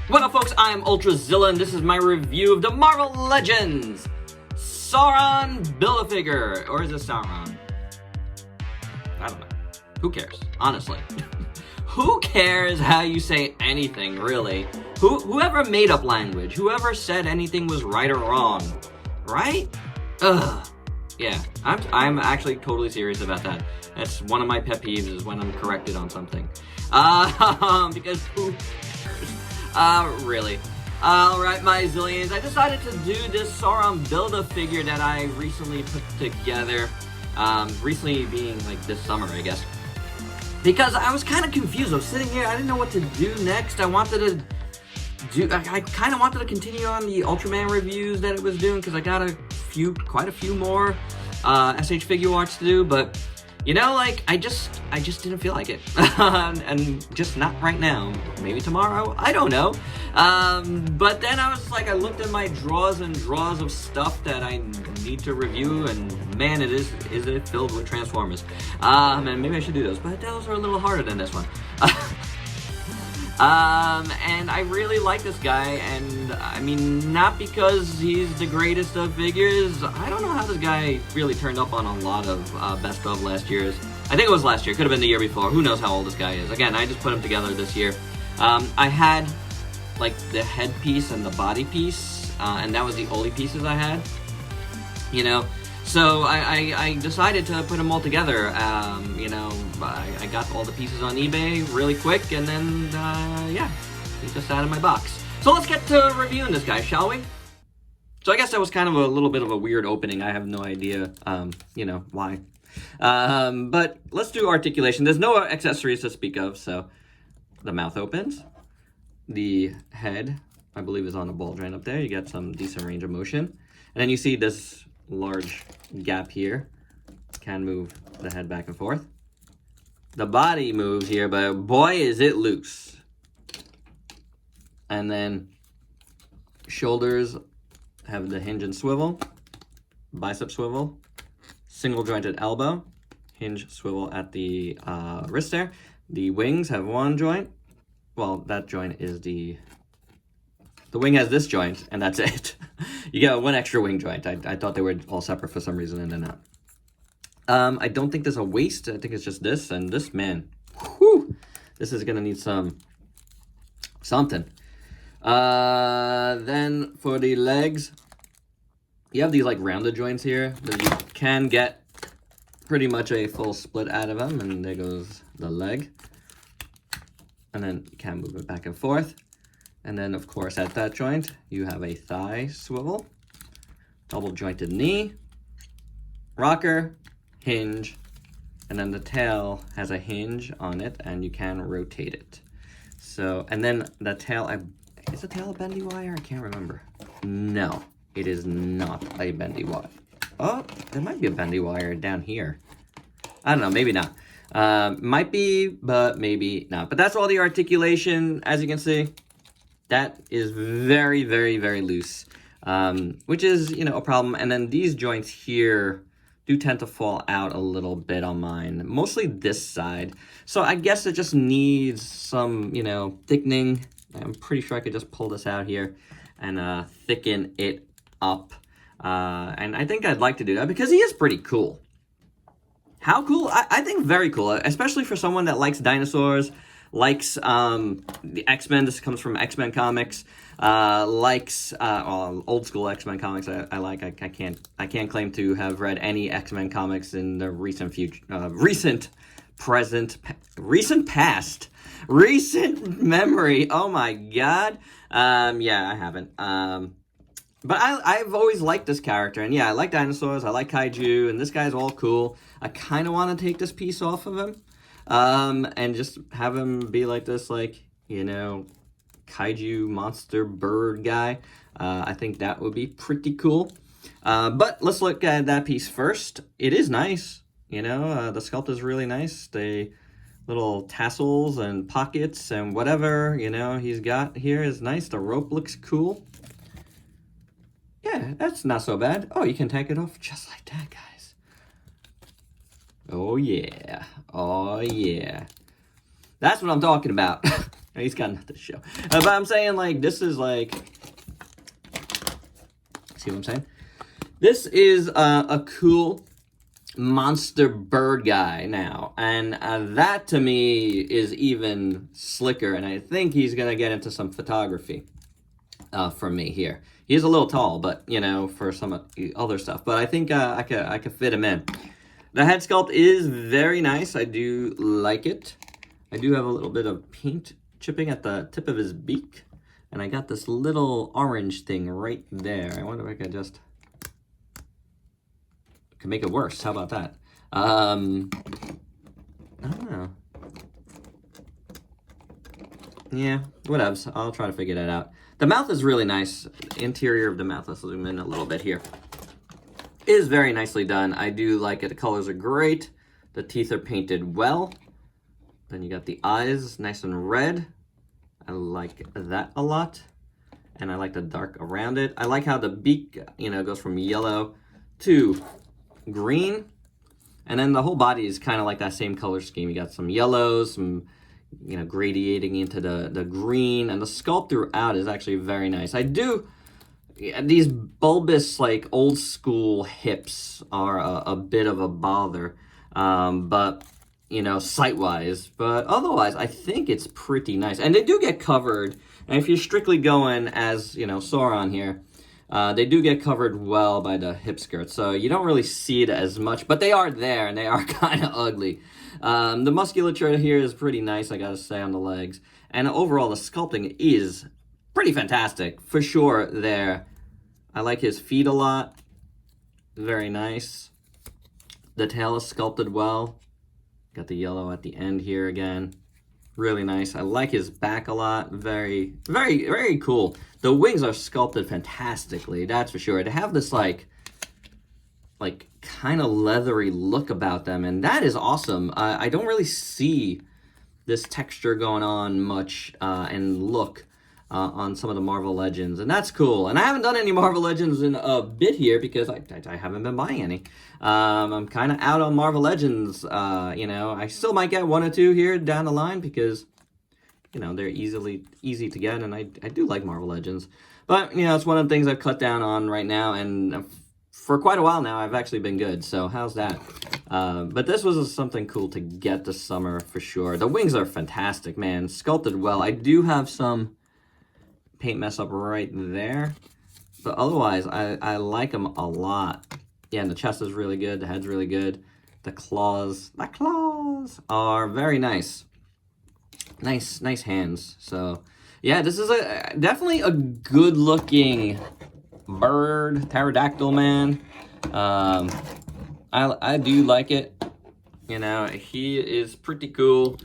What up, folks? I'm Ultrazilla, and this is my review of the Marvel Legends Sauron Build-A-Figure. Or is it Sauron? I don't know. Who cares? Honestly. Who cares how you say anything, really? Whoever made up language, whoever said anything was right or wrong, right? Ugh. Yeah, I'm actually totally serious about that. That's one of my pet peeves, is when I'm corrected on something. Because who... really. Alright, my zillions, I decided to do this Sauron Build-A-Figure that I recently put together. Recently being like this summer, I guess. Because I was kind of confused. I was sitting here, I didn't know what to do next. I kind of wanted to continue on the Ultraman reviews that it was doing, because I got quite a few more SH figure arts to do, but you know, like, I just didn't feel like it. And just not right now. Maybe tomorrow? I don't know. But then I was like, I looked at my drawers and drawers of stuff that I need to review, and man, is it filled with Transformers. And maybe I should do those, but those are a little harder than this one. And I really like this guy, and I mean, not because he's the greatest of figures. I don't know how this guy really turned up on a lot of best of last year's. I think it was last year, could have been the year before. Who knows how old this guy is. Again, I just put him together this year. I had like the headpiece and the body piece, and that was the only pieces I had, you know. So I decided to put them all together. You know, I got all the pieces on eBay really quick, and then, yeah, he's just out of my box. So let's get to reviewing this guy, shall we? So I guess that was kind of a little bit of a weird opening. I have no idea, you know, why. But let's do articulation. There's no accessories to speak of, so the mouth opens. The head, I believe, is on a ball joint up there. You get some decent range of motion. And then you see this large gap here. Can move the head back and forth. The body moves here, but boy is it loose. And then shoulders have the hinge and swivel, bicep swivel, single jointed elbow, hinge swivel at the wrist there. The wings have one joint. Well, that joint is the wing has this joint, and that's it. You get one extra wing joint. I thought they were all separate for some reason, and they're not. I don't think there's a waist. I think it's just this, and this, man, whew, this is gonna need something. Then for the legs, you have these like rounded joints here, but you can get pretty much a full split out of them, and there goes the leg. And then you can move it back and forth. And then, of course, at that joint, you have a thigh swivel, double jointed knee, rocker, hinge, and then the tail has a hinge on it, and you can rotate it. So, and then the tail, is the tail a bendy wire? I can't remember. No, it is not a bendy wire. Oh, there might be a bendy wire down here. I don't know, maybe not. Might be, but maybe not. But that's all the articulation, as you can see. That is very, very, very loose, which is, you know, a problem. And then these joints here do tend to fall out a little bit on mine, mostly this side. So I guess it just needs some, you know, thickening. I'm pretty sure I could just pull this out here and thicken it up. And I think I'd like to do that because he is pretty cool. How cool? I think very cool, especially for someone that likes dinosaurs, likes the X-Men. This comes from X-Men comics. Likes old school X-Men comics. I like. I can't claim to have read any X-Men comics in the recent past, recent memory. Oh my god. Yeah, I haven't. But I've always liked this character, and yeah, I like dinosaurs. I like kaiju, and this guy's all cool. I kind of want to take this piece off of him. And just have him be like this, like, you know, kaiju monster bird guy. I think that would be pretty cool. But let's look at that piece first. It is nice, you know, the sculpt is really nice. The little tassels and pockets and whatever, you know, he's got here is nice. The rope looks cool. Yeah, that's not so bad. Oh, you can take it off just like that, guys. Oh, yeah. Oh, yeah. That's what I'm talking about. He's got nothing to show. But I'm saying, like, this is like... See what I'm saying? This is a cool monster bird guy now. And that, to me, is even slicker. And I think he's going to get into some photography for me here. He's a little tall, but, you know, for some other stuff. But I think I could fit him in. The head sculpt is very nice. I do like it. I do have a little bit of paint chipping at the tip of his beak. And I got this little orange thing right there. I wonder if I could just... Could make it worse. How about that? I don't know. Yeah, whatevs. I'll try to figure that out. The mouth is really nice. The interior of the mouth, let's zoom in a little bit here, is very nicely done. I do like it. The colors are great. The teeth are painted well. Then you got the eyes, nice and red. I like that a lot. And I like the dark around it. I like how the beak, you know, goes from yellow to green. And then the whole body is kind of like that same color scheme. You got some yellows, some, you know, gradiating into the green. And the sculpt throughout is actually very nice. I do... These bulbous, like, old school hips are a bit of a bother. But... you know, sight-wise, but otherwise, I think it's pretty nice. And they do get covered, and if you're strictly going as, you know, Sauron here, they do get covered well by the hip skirts, so you don't really see it as much, but they are there, and they are kind of ugly. The musculature here is pretty nice, I gotta say, on the legs, and overall, the sculpting is pretty fantastic, for sure, there. I like his feet a lot. Very nice. The tail is sculpted well. Got the yellow at the end here again. Really nice. I like his back a lot. Very, very, very cool. The wings are sculpted fantastically, that's for sure. They have this, like kind of leathery look about them, and that is awesome. I don't really see this texture going on much and look on some of the Marvel Legends, and that's cool. And I haven't done any Marvel Legends in a bit here because I haven't been buying any. I'm kind of out on Marvel Legends, you know. I still might get one or two here down the line because, you know, they're easy to get, and I do like Marvel Legends. But, you know, it's one of the things I've cut down on right now, and for quite a while now, I've actually been good, so how's that? But this was something cool to get this summer for sure. The wings are fantastic, man. Sculpted well. I do have some paint mess up right there, but otherwise, I like them a lot. Yeah, and the chest is really good. The head's really good. The claws are very nice. Nice hands. So, yeah, this is definitely a good-looking bird, pterodactyl man. I do like it. You know, he is pretty cool.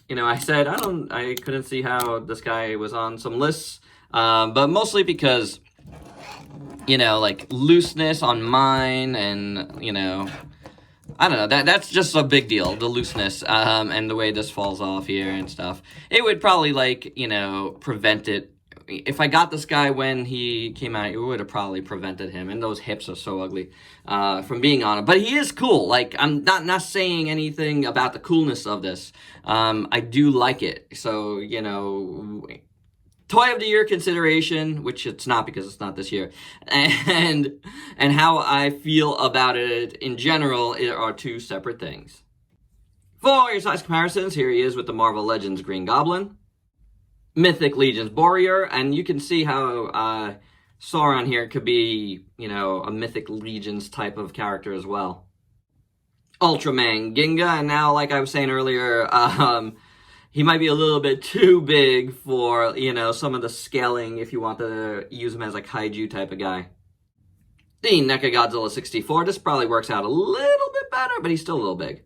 You know, I said I couldn't see how this guy was on some lists, but mostly because, you know, like looseness on mine, and, you know, I don't know, that's just a big deal, the looseness, and the way this falls off here and stuff. It would probably, like, you know, prevent it. If I got this guy when he came out, it would have probably prevented him, and those hips are so ugly, from being on him. But he is cool. Like, I'm not saying anything about the coolness of this. I do like it. So, you know, Toy of the Year consideration, which it's not because it's not this year, and how I feel about it in general are two separate things. For your size comparisons, here he is with the Marvel Legends Green Goblin, Mythic Legions Warrior, and you can see how Sauron here could be, you know, a Mythic Legions type of character as well. Ultraman Ginga, and now, like I was saying earlier, he might be a little bit too big for, you know, some of the scaling if you want to use him as a kaiju type of guy. The NECA Godzilla 64, this probably works out a little bit better, but he's still a little big.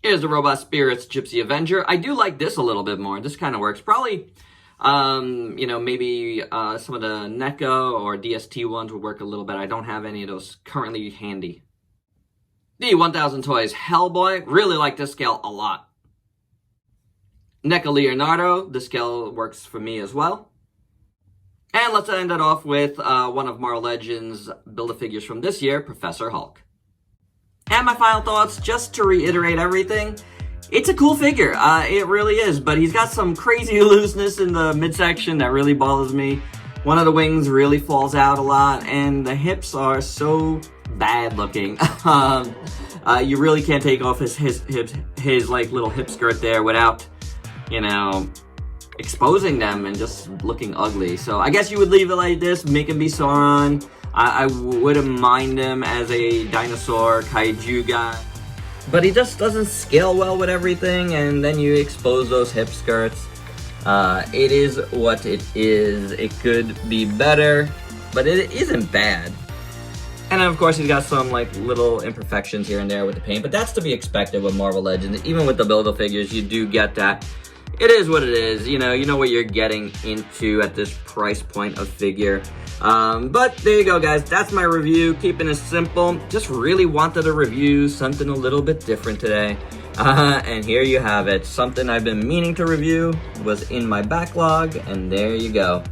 Here's the Robot Spirits Gypsy Avenger. I do like this a little bit more. This kind of works. Probably, you know, maybe some of the NECA or DST ones would work a little bit. I don't have any of those currently handy. The 1000 Toys Hellboy. Really like this scale a lot. NECA Leonardo. This scale works for me as well. And let's end it off with one of Marvel Legends Build-A-Figures from this year, Professor Hulk. And my final thoughts, just to reiterate everything, It's a cool figure. It really is, but he's got some crazy looseness in the midsection that really bothers me. One of the wings really falls out a lot, and the hips are so bad looking. You really can't take off his like little hip skirt there without, you know, exposing them and just looking ugly. So I guess you would leave it like this, make him be Sauron. I wouldn't mind him as a dinosaur kaiju guy. But he just doesn't scale well with everything, and then you expose those hip skirts. It is what it is. It could be better, but it isn't bad. And then, of course, he's got some like little imperfections here and there with the paint, but that's to be expected with Marvel Legends. Even with the Build-A-Figures, you do get that. It is what it is. You know what you're getting into at this price point of figure. But there you go, guys. That's my review. Keeping it simple. Just really wanted to review something a little bit different today. And here you have it. Something I've been meaning to review was in my backlog, and there you go.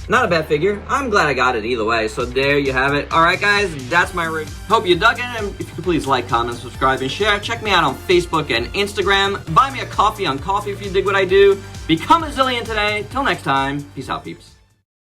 Not a bad figure. I'm glad I got it either way. So there you have it. All right, guys, that's my review. Hope you dug it. And if you could please like, comment, subscribe, and share. Check me out on Facebook and Instagram. Buy me a coffee on Coffee if you dig what I do. Become a Zillion today. Till next time. Peace out, peeps.